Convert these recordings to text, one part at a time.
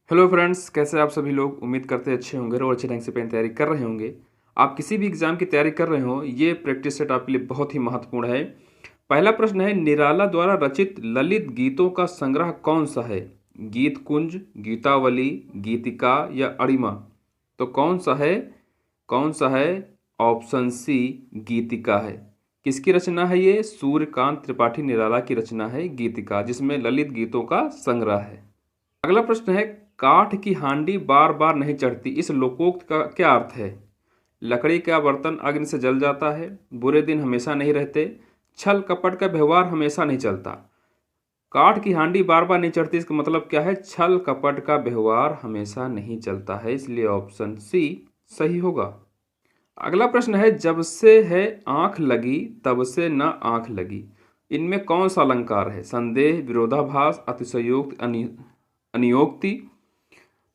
Hello friends, कैसे आप सभी लोग। उम्मीद करते हैं अच्छे होंगे और अच्छे ढंग से पेन तैयारी कर रहे होंगे। आप किसी भी एग्जाम की तैयारी कर रहे हो, ये प्रैक्टिस सेट आपके लिए बहुत ही महत्वपूर्ण है। पहला प्रश्न है, निराला द्वारा रचित ललित गीतों का संग्रह कौन सा है? गीत कुंज, गीतावली, गीतिका या अरिमा? तो कौन सा है? ऑप्शन सी गीतिका है। किसकी रचना है ये? सूर्यकांत त्रिपाठी निराला की रचना है गीतिका, जिसमें ललित गीतों का संग्रह है। अगला प्रश्न है, काठ की हांडी बार बार नहीं चढ़ती, इस लोकोक्त का क्या अर्थ है? लकड़ी का बर्तन अग्नि से जल जाता है, बुरे दिन हमेशा नहीं रहते, छल कपट का व्यवहार हमेशा नहीं चलता। काठ की हांडी बार बार नहीं चढ़ती, इसका मतलब क्या है? छल कपट का व्यवहार हमेशा नहीं चलता है, इसलिए ऑप्शन सी सही होगा। अगला प्रश्न है, जब से है आंख लगी तब से न आंख लगी, इनमें कौन सा अलंकार है? संदेह, विरोधाभास, अतिशयोक्ति, अनियोक्ति?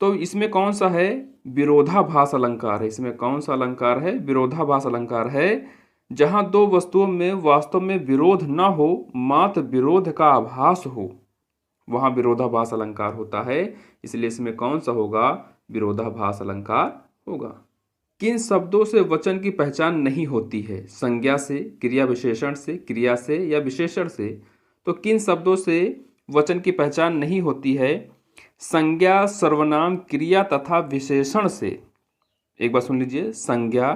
तो इसमें कौन सा है? विरोधाभास अलंकार है। इसमें कौन सा अलंकार है? विरोधाभास अलंकार है। जहां दो वस्तुओं में वास्तव में विरोध न हो, मात्र विरोध का आभास हो, वहां विरोधाभास अलंकार होता है। इसलिए इसमें कौन सा होगा? विरोधाभास अलंकार होगा। किन शब्दों से वचन की पहचान नहीं होती है? संज्ञा से, क्रिया विशेषण से, क्रिया से या विशेषण से? तो किन शब्दों से वचन की पहचान नहीं होती है? संज्ञा, सर्वनाम, क्रिया तथा विशेषण से। एक बार सुन लीजिए, संज्ञा,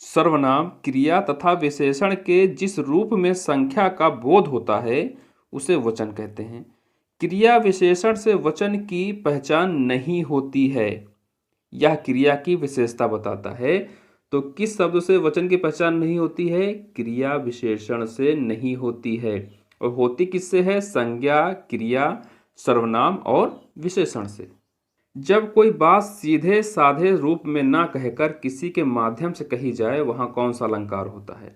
सर्वनाम, क्रिया तथा विशेषण के जिस रूप में संख्या का बोध होता है उसे वचन कहते हैं। क्रिया विशेषण से वचन की पहचान नहीं होती है, यह क्रिया की विशेषता बताता है। तो किस शब्द से वचन की पहचान नहीं होती है? क्रिया विशेषण से नहीं होती है। और होती किससे है? संज्ञा, क्रिया, सर्वनाम और विशेषण से। जब कोई बात सीधे साधे रूप में ना कहकर किसी के माध्यम से कही जाए, वहां कौन सा अलंकार होता है?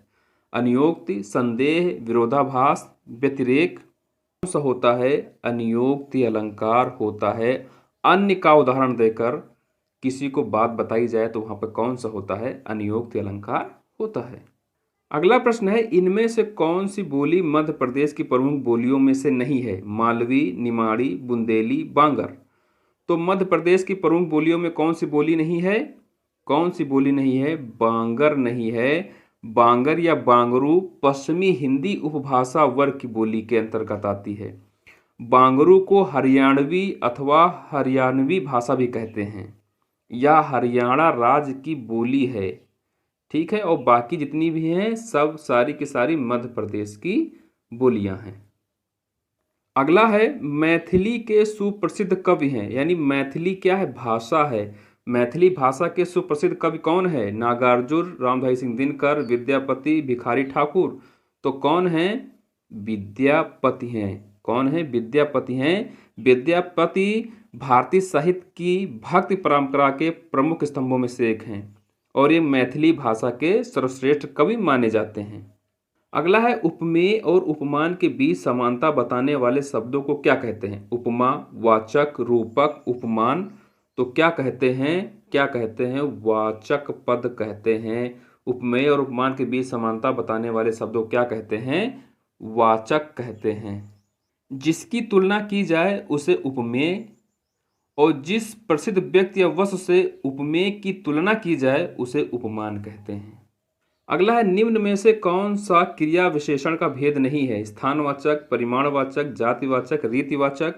अनियोक्ति, संदेह, विरोधाभास, व्यतिरेक? कौन सा होता है? अनियोक्ति अलंकार होता है। अन्य का उदाहरण देकर किसी को बात बताई जाए तो वहां पर कौन सा होता है? अनियोक्ति अलंकार होता है। अगला प्रश्न है, इनमें से कौन सी बोली मध्य प्रदेश की प्रमुख बोलियों में से नहीं है? मालवी, निमाड़ी, बुंदेली, बांगर? तो मध्य प्रदेश की प्रमुख बोलियों में कौन सी बोली नहीं है? कौन सी बोली नहीं है? बांगर नहीं है। बांगर या बांगरू पश्चिमी हिंदी उपभाषा वर्ग की बोली के अंतर्गत आती है। बांगरू को हरियाणवी अथवा हरियाणवी भाषा भी कहते हैं। यह हरियाणा राज्य की बोली है, ठीक है। और बाकी जितनी भी हैं सब सारी की सारी मध्य प्रदेश की बोलियां हैं। अगला है, मैथिली के सुप्रसिद्ध कवि हैं, यानी मैथिली क्या है? भाषा है। मैथिली भाषा के सुप्रसिद्ध कवि कौन है? नागार्जुन, रामधारी सिंह दिनकर, विद्यापति, भिखारी ठाकुर? तो कौन है? विद्यापति हैं। कौन है? विद्यापति हैं। विद्यापति भारतीय साहित्य की भक्ति परंपरा के प्रमुख स्तंभों में से एक हैं और ये मैथिली भाषा के सर्वश्रेष्ठ कवि माने जाते हैं। अगला है, उपमेय और उपमान के बीच समानता बताने वाले शब्दों को क्या कहते हैं? उपमा, वाचक, रूपक, उपमान? तो क्या कहते हैं? क्या कहते हैं? वाचक पद कहते हैं। उपमेय और उपमान के बीच समानता बताने वाले शब्दों को क्या कहते हैं? वाचक कहते हैं। जिसकी तुलना की जाए उसे उपमेय, और जिस प्रसिद्ध व्यक्ति या वस्तु से उपमेय की तुलना की जाए उसे उपमान कहते हैं। अगला है, निम्न में से कौन सा क्रिया विशेषण का भेद नहीं है? स्थानवाचक, परिमाणवाचक, जातिवाचक, रीतिवाचक?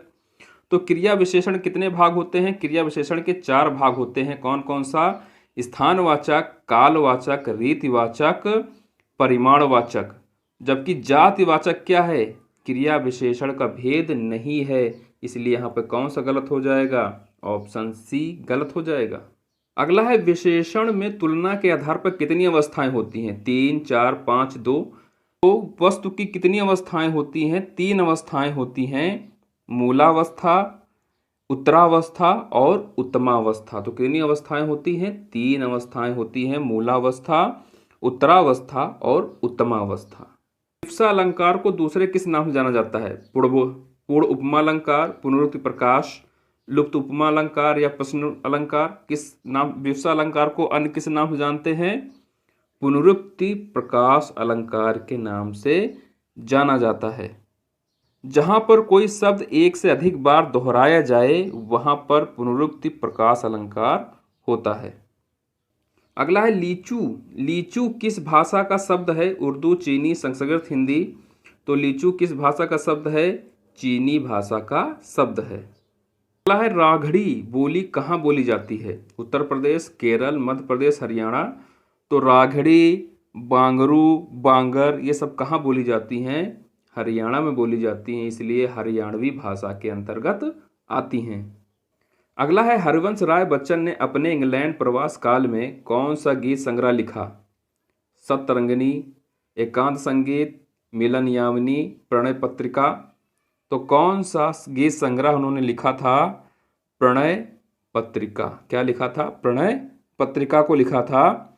तो क्रिया विशेषण कितने भाग होते हैं? क्रिया विशेषण के 4 भाग होते हैं। कौन कौन सा? स्थानवाचक, कालवाचक, रीतिवाचक, परिमाणवाचक। जबकि जातिवाचक क्या है? क्रिया विशेषण का भेद नहीं है, इसलिए यहाँ पे कौन सा गलत हो जाएगा? ऑप्शन सी गलत हो जाएगा। अगला है, विशेषण में तुलना के आधार पर कितनी अवस्थाएं होती हैं? 3, 4, 5, 2? तो वस्तु की कितनी अवस्थाएं होती हैं? 3 अवस्थाएं होती हैं। मूलावस्था, उत्तरावस्था और उत्तमावस्था। तो कितनी अवस्थाएं होती हैं? 3 अवस्थाएं होती हैं। मूलावस्था, उत्तरावस्था और उत्तमावस्था। विवक्षा अलंकार को दूसरे किस नाम से जाना जाता है? पूर्ण उपमा अलंकार, पुनरुक्ति प्रकाश, लुप्त उपमा अलंकार या प्रश्न अलंकार? किस नाम विवक्षा अलंकार को अन्य किस नाम से जानते हैं? पुनरुक्ति प्रकाश अलंकार के नाम से जाना जाता है। जहाँ पर कोई शब्द एक से अधिक बार दोहराया जाए वहाँ पर पुनरुक्ति प्रकाश अलंकार होता है। अगला है लीचू। लीचू किस भाषा का शब्द है? उर्दू, चीनी, संस्कृत, हिंदी। तो लीचू किस भाषा का शब्द है? चीनी भाषा का शब्द है। अगला है राघड़ी बोली कहाँ बोली जाती है? उत्तर प्रदेश, केरल, मध्य प्रदेश, हरियाणा। तो राघड़ी, बांगरू, बांगर ये सब कहाँ बोली जाती हैं? हरियाणा में बोली जाती हैं, इसलिए हरियाणवी भाषा के अंतर्गत आती हैं। अगला है हरिवंश राय बच्चन ने अपने इंग्लैंड प्रवास काल में कौन सा गीत संग्रह लिखा? सप्तरंगिनी, एकांत संगीत, मिलन यामिनी, प्रणय पत्रिका। तो कौन सा गीत संग्रह उन्होंने लिखा था? प्रणय पत्रिका। क्या लिखा था? प्रणय पत्रिका को लिखा था।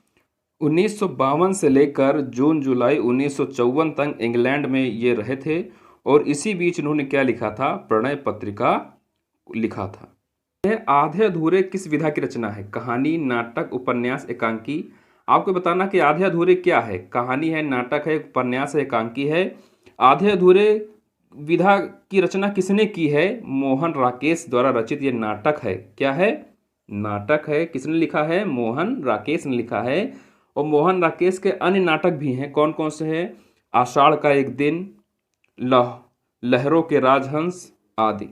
1952 से लेकर जून जुलाई 1954 तक इंग्लैंड में ये रहे थे और इसी बीच उन्होंने क्या लिखा था? प्रणय पत्रिका लिखा था। यह आधे अधूरे किस विधा की रचना है? कहानी, नाटक, उपन्यास, एकांकी। आपको बताना कि आधे अधूरे क्या है? कहानी है, नाटक है, उपन्यास है, एकांकी है। आधे अधूरे विधा की रचना किसने की है? मोहन राकेश द्वारा रचित ये नाटक है। क्या है? नाटक है। किसने लिखा है? मोहन राकेश ने लिखा है। और मोहन राकेश के अन्य नाटक भी हैं। कौन कौन से हैं? आषाढ़ का एक दिन, लहरों के राजहंस आदि।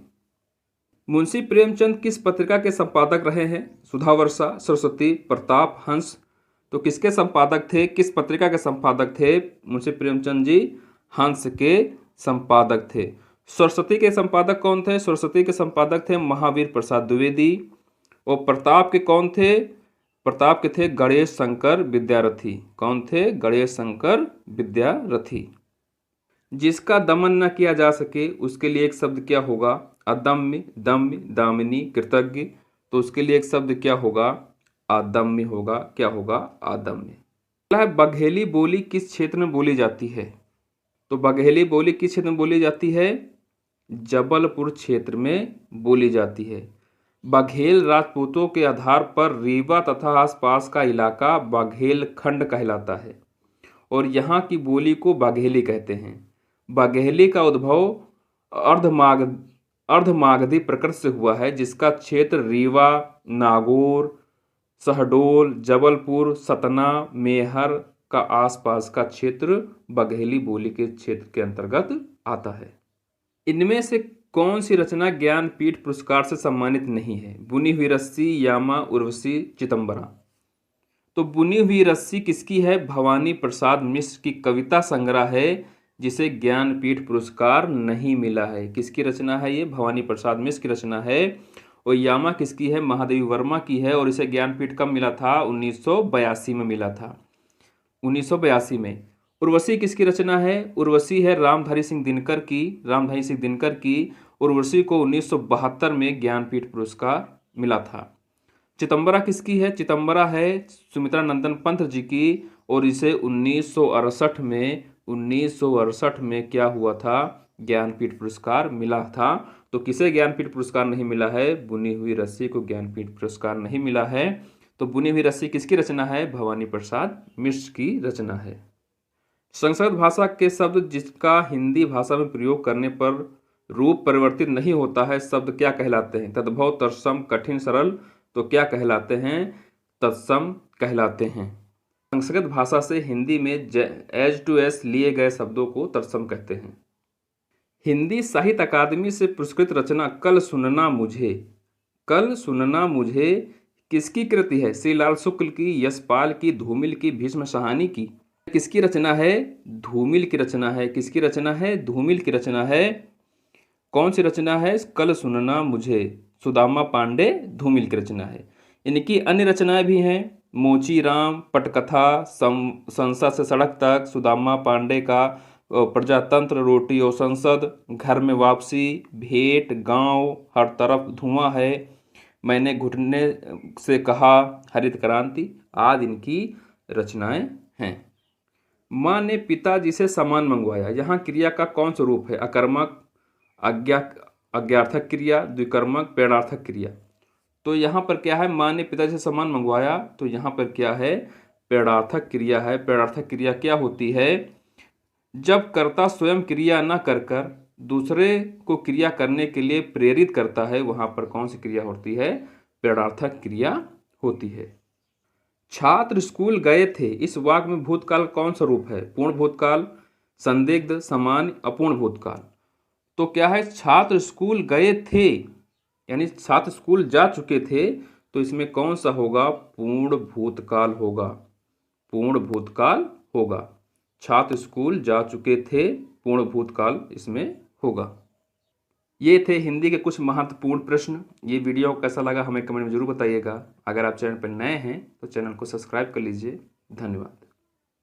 मुंशी प्रेमचंद किस पत्रिका के संपादक रहे हैं? सुधावर्षा, सरस्वती, प्रताप, हंस। तो किसके संपादक थे? किस पत्रिका के संपादक थे मुंशी प्रेमचंद जी? हंस के संपादक थे। सरस्वती के संपादक कौन थे? सरस्वती के संपादक थे महावीर प्रसाद द्विवेदी। और प्रताप के कौन थे? प्रताप के थे गणेश शंकर विद्यारथी। कौन थे? गणेश शंकर विद्यारथी। जिसका दमन न किया जा सके उसके लिए एक शब्द क्या होगा? अदम्य, दम्य, दामिनी, कृतज्ञ। तो उसके लिए एक शब्द क्या होगा? अदम्य होगा। क्या होगा? अदम्य। अगला है बघेली बोली किस क्षेत्र में बोली जाती है? तो बघेली बोली किस क्षेत्र में बोली जाती है? जबलपुर क्षेत्र में बोली जाती है। बघेल राजपूतों के आधार पर रीवा तथा आसपास का इलाका बघेल खंड कहलाता है और यहाँ की बोली को बघेली कहते हैं। बघेली का उद्भव अर्धमागधी प्रकृति से हुआ है जिसका क्षेत्र रीवा, नागौर, शहडोल, जबलपुर, सतना, मेहर का आसपास का क्षेत्र बघेली बोली के क्षेत्र के अंतर्गत आता है। इनमें से कौन सी रचना ज्ञानपीठ पुरस्कार से सम्मानित नहीं है? बुनी हुई रस्सी, यामा, उर्वशी, चिदंबरा। तो बुनी हुई रस्सी किसकी है? भवानी प्रसाद मिश्र की कविता संग्रह है जिसे ज्ञानपीठ पुरस्कार नहीं मिला है। किसकी रचना है ये? भवानी प्रसाद मिश्र की रचना है। और यामा किसकी है? महादेवी वर्मा की है और इसे ज्ञानपीठ कब मिला था? 1982 में मिला था। 1982 में। उर्वशी किसकी रचना है? उर्वशी है रामधारी सिंह दिनकर की। उर्वशी को 1972 में ज्ञानपीठ पुरस्कार मिला था। चिदंबरा किसकी है? चिदंबरा है सुमित्रा नंदन पंत जी की और इसे 1968 में क्या हुआ था? ज्ञानपीठ पुरस्कार मिला था। तो किसे ज्ञानपीठ पुरस्कार नहीं मिला है? बुनी हुई रस्सी को ज्ञानपीठ पुरस्कार नहीं मिला है। तो बुनी हुई रस्सी किसकी रचना है? भवानी प्रसाद मिश्र की रचना है। संस्कृत भाषा के शब्द जिसका हिंदी भाषा में प्रयोग करने पर रूप परिवर्तित नहीं होता है शब्द क्या कहलाते हैं? तद्भव, तत्सम, कठिन, सरल। तो क्या कहलाते हैं? तत्सम कहलाते हैं। संस्कृत भाषा से हिंदी में एज टू एस लिए गए शब्दों को तत्सम कहते हैं। हिंदी साहित्य अकादमी से पुरस्कृत रचना कल सुनना मुझे किसकी कृति है? श्रीलाल शुक्ल की, यशपाल की, धूमिल की, भीष्म साहनी की। किसकी रचना है? धूमिल की रचना है। किसकी रचना है? धूमिल की रचना है। कौन सी रचना है? कल सुनना मुझे, सुदामा पांडे, धूमिल की रचना है। इनकी अन्य रचनाएं भी हैं। मोची राम, पटकथा, संसद से सड़क तक, सुदामा पांडे का प्रजातंत्र, रोटी और संसद, घर में वापसी, भेंट, गांव, हर तरफ धुआं है, मैंने घुटने से कहा, हरित क्रांति आदि इनकी रचनाएं हैं। माँ ने पिताजी से सामान मंगवाया। यहाँ क्रिया का कौन सा रूप है? अकर्मक, अज्ञार्थक क्रिया, द्विकर्मक, प्रेरणार्थक क्रिया। तो यहाँ पर क्या है? माँ ने पिताजी से सामान मंगवाया। तो यहाँ पर क्या है? प्रेरणार्थक क्रिया है। प्रेरणार्थक क्रिया क्या होती है? जब कर्ता स्वयं क्रिया न कर दूसरे को क्रिया करने के लिए प्रेरित करता है, वहां पर कौन सी क्रिया होती है? प्रेरणार्थक क्रिया होती है। छात्र स्कूल गए थे, इस वाक्य में भूतकाल कौन सा रूप है? पूर्ण भूतकाल, संदिग्ध, सामान्य, अपूर्ण भूतकाल। तो क्या है? छात्र स्कूल गए थे, यानी छात्र स्कूल जा चुके थे, तो इसमें कौन सा होगा? पूर्ण भूतकाल होगा। पूर्ण भूतकाल होगा। छात्र स्कूल जा चुके थे, पूर्ण भूतकाल इसमें होगा। ये थे हिंदी के कुछ महत्वपूर्ण प्रश्न। ये वीडियो कैसा लगा हमें कमेंट में जरूर बताइएगा। अगर आप चैनल पर नए हैं तो चैनल को सब्सक्राइब कर लीजिए। धन्यवाद।